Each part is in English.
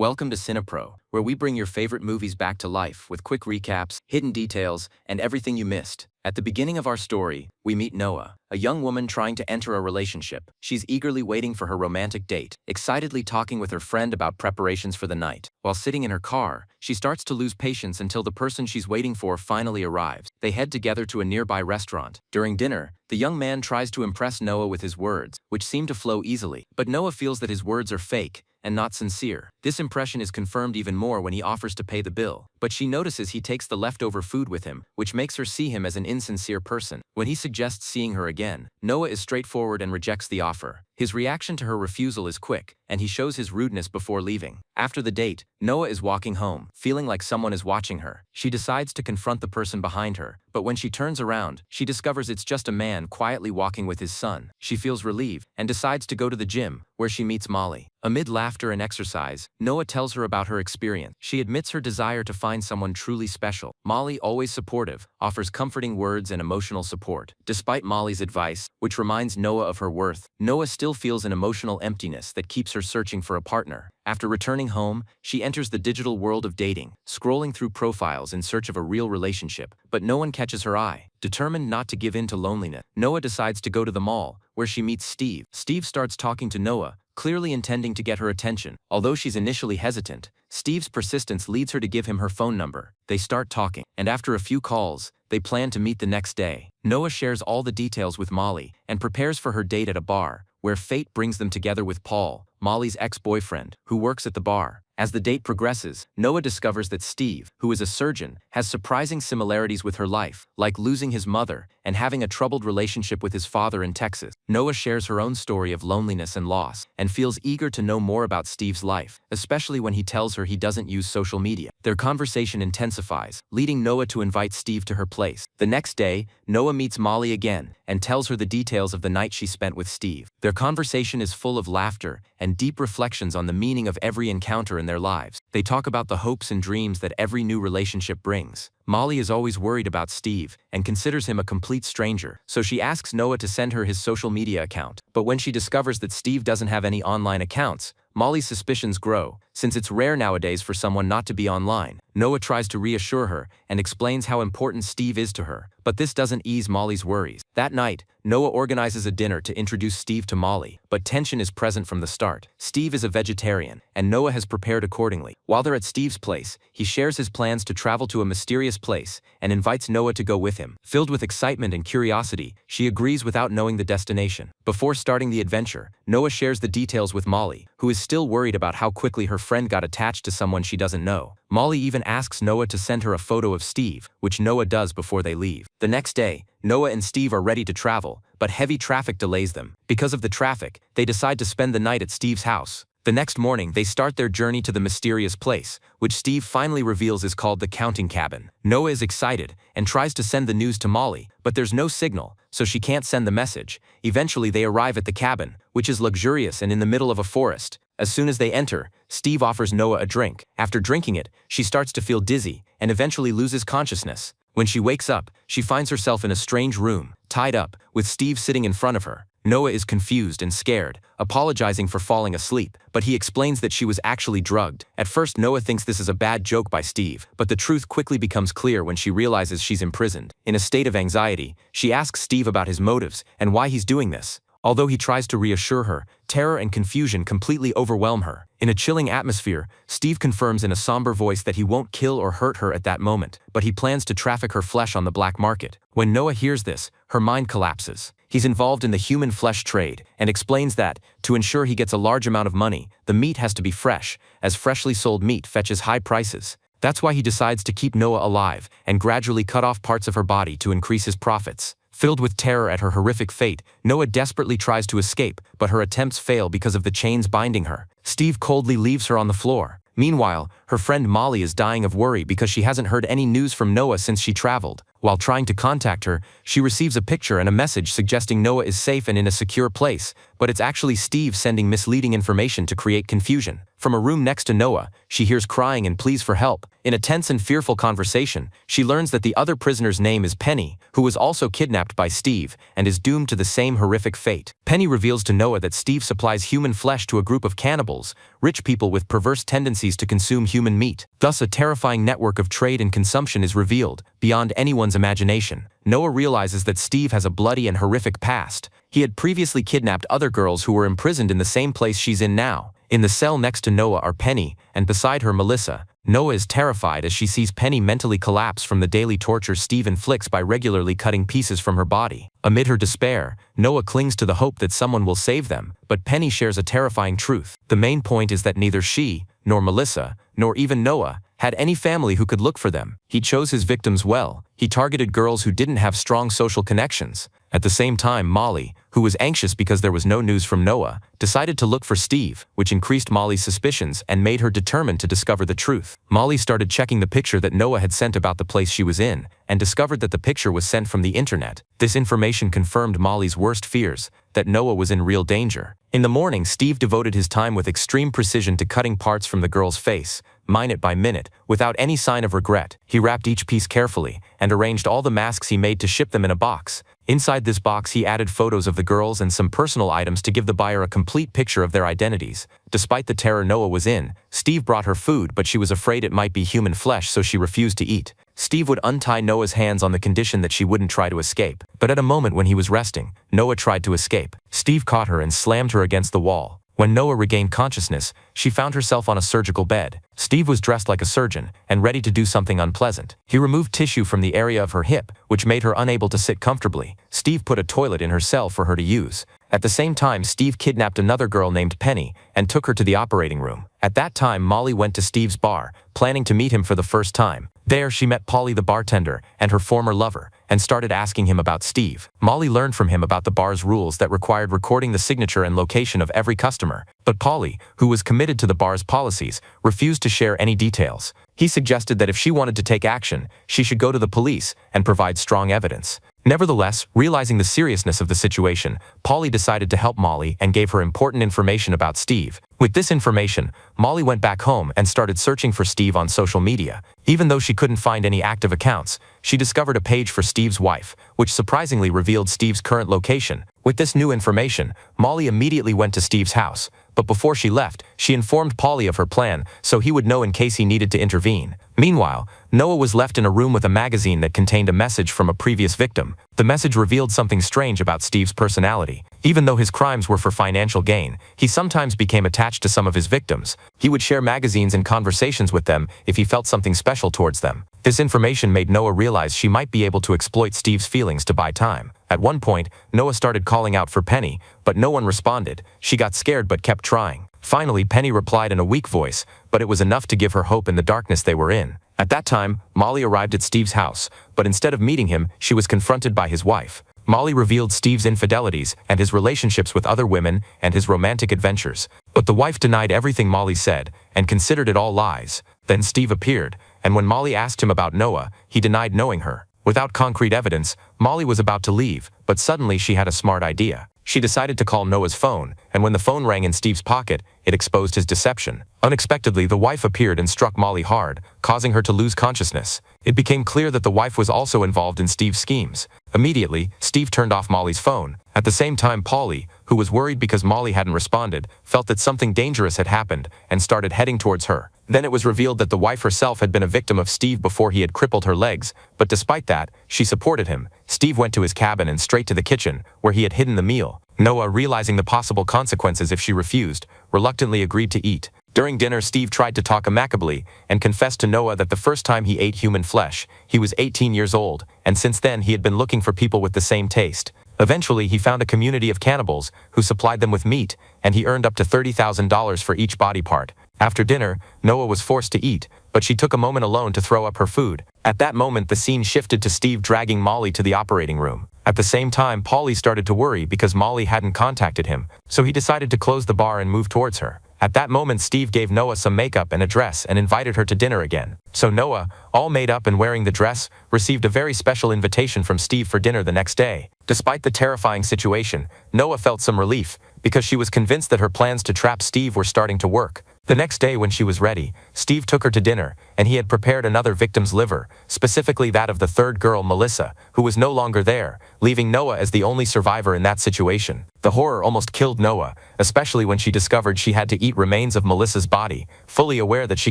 Welcome to CINEPRO, where we bring your favorite movies back to life with quick recaps, hidden details, and everything you missed. At the beginning of our story, we meet Noah, a young woman trying to enter a relationship. She's eagerly waiting for her romantic date, excitedly talking with her friend about preparations for the night. While sitting in her car, she starts to lose patience until the person she's waiting for finally arrives. They head together to a nearby restaurant. During dinner, the young man tries to impress Noah with his words, which seem to flow easily. But Noah feels that his words are fake and not sincere. This impression is confirmed even more when he offers to pay the bill. But she notices he takes the leftover food with him, which makes her see him as an insincere person. When he suggests seeing her again, Noah is straightforward and rejects the offer. His reaction to her refusal is quick, and he shows his rudeness before leaving. After the date, Noah is walking home, feeling like someone is watching her. She decides to confront the person behind her, but when she turns around, she discovers it's just a man quietly walking with his son. She feels relieved and decides to go to the gym, where she meets Molly. Amid laughter and exercise, Noah tells her about her experience. She admits her desire to find someone truly special. Molly, always supportive, offers comforting words and emotional support. Despite Molly's advice, which reminds Noah of her worth, Noah still feels an emotional emptiness that keeps her searching for a partner. After returning home, she enters the digital world of dating, scrolling through profiles in search of a real relationship, but no one catches her eye. Determined not to give in to loneliness, Noah decides to go to the mall, where she meets Steve. Steve starts talking to Noah, clearly intending to get her attention. Although she's initially hesitant, Steve's persistence leads her to give him her phone number. They start talking, and after a few calls, they plan to meet the next day. Noah shares all the details with Molly and prepares for her date at a bar, where fate brings them together with Paul, Molly's ex-boyfriend, who works at the bar. As the date progresses, Noah discovers that Steve, who is a surgeon, has surprising similarities with her life, like losing his mother and having a troubled relationship with his father in Texas. Noah shares her own story of loneliness and loss, and feels eager to know more about Steve's life, especially when he tells her he doesn't use social media. Their conversation intensifies, leading Noah to invite Steve to her place. The next day, Noah meets Molly again and tells her the details of the night she spent with Steve. Their conversation is full of laughter and deep reflections on the meaning of every encounter in their lives. They talk about the hopes and dreams that every new relationship brings. Molly is always worried about Steve and considers him a complete stranger, so she asks Noah to send her his social media account. But when she discovers that Steve doesn't have any online accounts, Molly's suspicions grow, since it's rare nowadays for someone not to be online. Noah tries to reassure her and explains how important Steve is to her, but this doesn't ease Molly's worries. That night, Noah organizes a dinner to introduce Steve to Molly, but tension is present from the start. Steve is a vegetarian, and Noah has prepared accordingly. While they're at Steve's place, he shares his plans to travel to a mysterious place and invites Noah to go with him. Filled with excitement and curiosity, she agrees without knowing the destination. Before starting the adventure, Noah shares the details with Molly, who is still worried about how quickly her friend got attached to someone she doesn't know. Molly even asks Noah to send her a photo of Steve, which Noah does before they leave. The next day, Noah and Steve are ready to travel, but heavy traffic delays them. Because of the traffic, they decide to spend the night at Steve's house. The next morning, they start their journey to the mysterious place, which Steve finally reveals is called the Counting Cabin. Noah is excited and tries to send the news to Molly, but there's no signal, so she can't send the message. Eventually, they arrive at the cabin, which is luxurious and in the middle of a forest. As soon as they enter, Steve offers Noah a drink. After drinking it, she starts to feel dizzy and eventually loses consciousness. When she wakes up, she finds herself in a strange room, tied up, with Steve sitting in front of her. Noah is confused and scared, apologizing for falling asleep, but he explains that she was actually drugged. At first, Noah thinks this is a bad joke by Steve, but the truth quickly becomes clear when she realizes she's imprisoned. In a state of anxiety, she asks Steve about his motives and why he's doing this. Although he tries to reassure her, terror and confusion completely overwhelm her. In a chilling atmosphere, Steve confirms in a somber voice that he won't kill or hurt her at that moment, but he plans to traffic her flesh on the black market. When Noah hears this, her mind collapses. He's involved in the human flesh trade and explains that, to ensure he gets a large amount of money, the meat has to be fresh, as freshly sold meat fetches high prices. That's why he decides to keep Noah alive and gradually cut off parts of her body to increase his profits. Filled with terror at her horrific fate, Noah desperately tries to escape, but her attempts fail because of the chains binding her. Steve coldly leaves her on the floor. Meanwhile, her friend Molly is dying of worry because she hasn't heard any news from Noah since she traveled. While trying to contact her, she receives a picture and a message suggesting Noah is safe and in a secure place, but it's actually Steve sending misleading information to create confusion. From a room next to Noah, she hears crying and pleas for help. In a tense and fearful conversation, she learns that the other prisoner's name is Penny, who was also kidnapped by Steve and is doomed to the same horrific fate. Penny reveals to Noah that Steve supplies human flesh to a group of cannibals, rich people with perverse tendencies to consume human meat. Thus, a terrifying network of trade and consumption is revealed, beyond anyone's imagination. Noah realizes that Steve has a bloody and horrific past. He had previously kidnapped other girls who were imprisoned in the same place she's in now. In the cell next to Noah are Penny, and beside her Melissa. Noah is terrified as she sees Penny mentally collapse from the daily torture Steve inflicts by regularly cutting pieces from her body. Amid her despair, Noah clings to the hope that someone will save them, but Penny shares a terrifying truth. The main point is that neither she, nor Melissa, nor even Noah, had any family who could look for them. He chose his victims well. He targeted girls who didn't have strong social connections. At the same time, Molly, who was anxious because there was no news from Noah, decided to look for Steve, which increased Molly's suspicions and made her determined to discover the truth. Molly started checking the picture that Noah had sent about the place she was in, and discovered that the picture was sent from the internet. This information confirmed Molly's worst fears, that Noah was in real danger. In the morning, Steve devoted his time with extreme precision to cutting parts from the girl's face, minute by minute, without any sign of regret. He wrapped each piece carefully, and arranged all the masks he made to ship them in a box. Inside this box he added photos of the girls and some personal items to give the buyer a complete picture of their identities. Despite the terror Noah was in, Steve brought her food, but she was afraid it might be human flesh, so she refused to eat. Steve would untie Noah's hands on the condition that she wouldn't try to escape. But at a moment when he was resting, Noah tried to escape. Steve caught her and slammed her against the wall. When Noah regained consciousness, she found herself on a surgical bed. Steve was dressed like a surgeon and ready to do something unpleasant. He removed tissue from the area of her hip, which made her unable to sit comfortably. Steve put a toilet in her cell for her to use. At the same time, Steve kidnapped another girl named Penny and took her to the operating room. At that time, Molly went to Steve's bar, planning to meet him for the first time. There, she met Polly the bartender and her former lover, and started asking him about Steve. Molly learned from him about the bar's rules that required recording the signature and location of every customer. But Polly, who was committed to the bar's policies, refused to share any details. He suggested that if she wanted to take action, she should go to the police and provide strong evidence. Nevertheless, realizing the seriousness of the situation, Polly decided to help Molly and gave her important information about Steve. With this information, Molly went back home and started searching for Steve on social media. Even though she couldn't find any active accounts, she discovered a page for Steve's wife, which surprisingly revealed Steve's current location. With this new information, Molly immediately went to Steve's house. But before she left, she informed Polly of her plan so he would know in case he needed to intervene. Meanwhile, Noah was left in a room with a magazine that contained a message from a previous victim. The message revealed something strange about Steve's personality. Even though his crimes were for financial gain, he sometimes became attached to some of his victims. He would share magazines and conversations with them if he felt something special towards them. This information made Noah realize she might be able to exploit Steve's feelings to buy time. At one point, Noah started calling out for Penny, but no one responded. She got scared but kept trying. Finally, Penny replied in a weak voice, but it was enough to give her hope in the darkness they were in. At that time, Molly arrived at Steve's house, but instead of meeting him, she was confronted by his wife. Molly revealed Steve's infidelities and his relationships with other women and his romantic adventures. But the wife denied everything Molly said and considered it all lies. Then Steve appeared, and when Molly asked him about Noah, he denied knowing her. Without concrete evidence, Molly was about to leave, but suddenly she had a smart idea. She decided to call Noah's phone, and when the phone rang in Steve's pocket, it exposed his deception. Unexpectedly, the wife appeared and struck Molly hard, causing her to lose consciousness. It became clear that the wife was also involved in Steve's schemes. Immediately, Steve turned off Molly's phone. At the same time, Polly, who was worried because Molly hadn't responded, felt that something dangerous had happened and started heading towards her. Then it was revealed that the wife herself had been a victim of Steve before he had crippled her legs, but despite that, she supported him. Steve went to his cabin and straight to the kitchen, where he had hidden the meal. Noah, realizing the possible consequences if she refused, reluctantly agreed to eat. During dinner, Steve tried to talk amicably and confessed to Noah that the first time he ate human flesh, he was 18 years old, and since then he had been looking for people with the same taste. Eventually, he found a community of cannibals who supplied them with meat, and he earned up to $30,000 for each body part. After dinner, Noah was forced to eat, but she took a moment alone to throw up her food. At that moment, the scene shifted to Steve dragging Molly to the operating room. At the same time, Polly started to worry because Molly hadn't contacted him, so he decided to close the bar and move towards her. At that moment, Steve gave Noah some makeup and a dress and invited her to dinner again. So Noah, all made up and wearing the dress, received a very special invitation from Steve for dinner the next day. Despite the terrifying situation, Noah felt some relief because she was convinced that her plans to trap Steve were starting to work. The next day when she was ready, Steve took her to dinner, and he had prepared another victim's liver, specifically that of the third girl, Melissa, who was no longer there, leaving Noah as the only survivor in that situation. The horror almost killed Noah, especially when she discovered she had to eat remains of Melissa's body, fully aware that she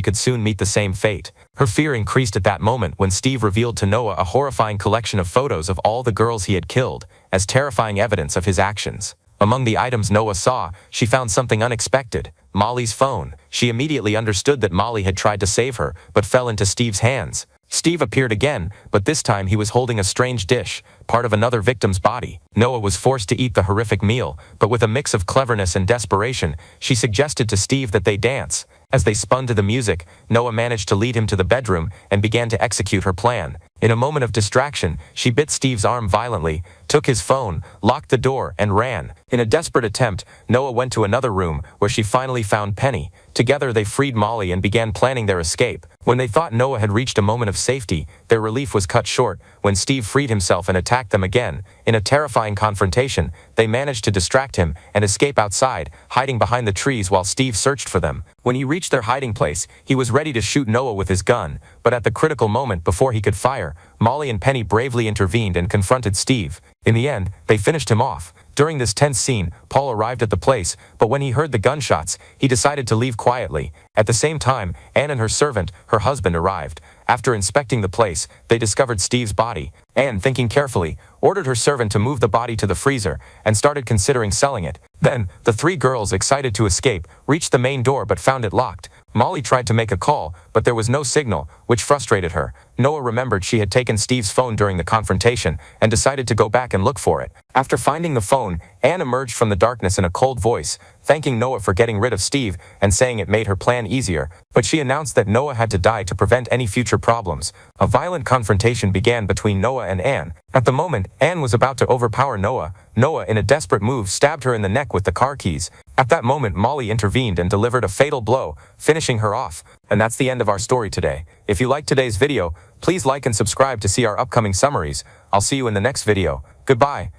could soon meet the same fate. Her fear increased at that moment when Steve revealed to Noah a horrifying collection of photos of all the girls he had killed, as terrifying evidence of his actions. Among the items Noah saw, she found something unexpected: Molly's phone. She immediately understood that Molly had tried to save her, but fell into Steve's hands. Steve appeared again, but this time he was holding a strange dish, part of another victim's body. Noah was forced to eat the horrific meal, but with a mix of cleverness and desperation, she suggested to Steve that they dance. As they spun to the music, Noah managed to lead him to the bedroom and began to execute her plan. In a moment of distraction, she bit Steve's arm violently, took his phone, locked the door, and ran. In a desperate attempt, Noah went to another room, where she finally found Penny. Together they freed Molly and began planning their escape. When they thought Noah had reached a moment of safety, their relief was cut short when Steve freed himself and attacked them again. In a terrifying confrontation, they managed to distract him and escape outside, hiding behind the trees while Steve searched for them. When he reached their hiding place, he was ready to shoot Noah with his gun, but at the critical moment before he could fire, Molly and Penny bravely intervened and confronted Steve. In the end, they finished him off. During this tense scene, Paul arrived at the place, but when he heard the gunshots, he decided to leave quietly. At the same time, Anne and her servant, her husband, arrived. After inspecting the place, they discovered Steve's body. Anne, thinking carefully, ordered her servant to move the body to the freezer and started considering selling it. Then, the three girls, excited to escape, reached the main door but found it locked. Molly tried to make a call, but there was no signal, which frustrated her. Noah remembered she had taken Steve's phone during the confrontation and decided to go back and look for it. After finding the phone, Anne emerged from the darkness in a cold voice, thanking Noah for getting rid of Steve and saying it made her plan easier, but she announced that Noah had to die to prevent any future problems. A violent confrontation began between Noah and Anne. At the moment, Anne was about to overpower Noah. Noah, in a desperate move, stabbed her in the neck with the car keys. At that moment, Molly intervened and delivered a fatal blow, finishing her off. And that's the end of our story today. If you liked today's video, please like and subscribe to see our upcoming summaries. I'll see you in the next video. Goodbye.